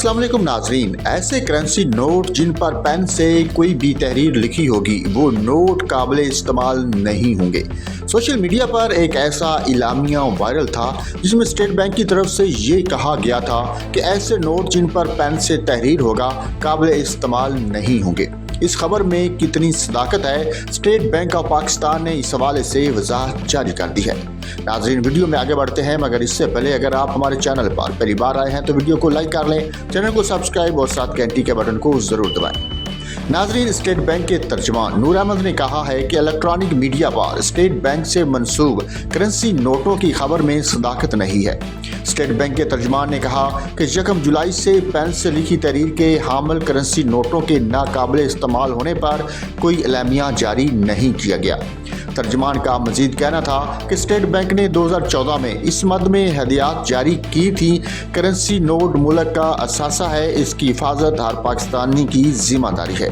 अस्सलाम वालेकुम नाजरीन। ऐसे करेंसी नोट जिन पर पेन से कोई भी तहरीर लिखी होगी वो नोट काबिल इस्तेमाल नहीं होंगे। सोशल मीडिया पर एक ऐसा इलामिया वायरल था जिसमें स्टेट बैंक की तरफ से ये कहा गया था कि ऐसे नोट जिन पर पेन से तहरीर होगा काबिल इस्तेमाल नहीं होंगे। इस खबर में कितनी सदाकत है, स्टेट बैंक ऑफ पाकिस्तान ने इस हवाले से वजाहत जारी कर दी है। नाज़रीन, वीडियो में आगे बढ़ते हैं, मगर इससे पहले अगर आप हमारे चैनल पर पहली बार आए हैं तो वीडियो को लाइक कर लें, चैनल को सब्सक्राइब और साथ घंटी के बटन को ज़रूर दबाएं। नाज़रीन, स्टेट बैंक के तर्जुमान नूर अहमद ने कहा है कि इलेक्ट्रॉनिक मीडिया पर स्टेट बैंक से मंसूब करेंसी नोटों की खबर में सदाकत नहीं है। स्टेट बैंक के तर्जुमान ने कहा कि 1 जुलाई से पेन से लिखी तहरीर के हामिल करेंसी नोटों के नाकाबिल इस्तेमाल होने पर कोई एलामिया जारी नहीं किया गया। तर्जुमान का मजीद कहना था कि स्टेट बैंक ने 2014 में इस मद में हदियात जारी की थी। करेंसी नोट मुल्क का असासा है, इसकी हिफाजत हर पाकिस्तानी की जिम्मेदारी है।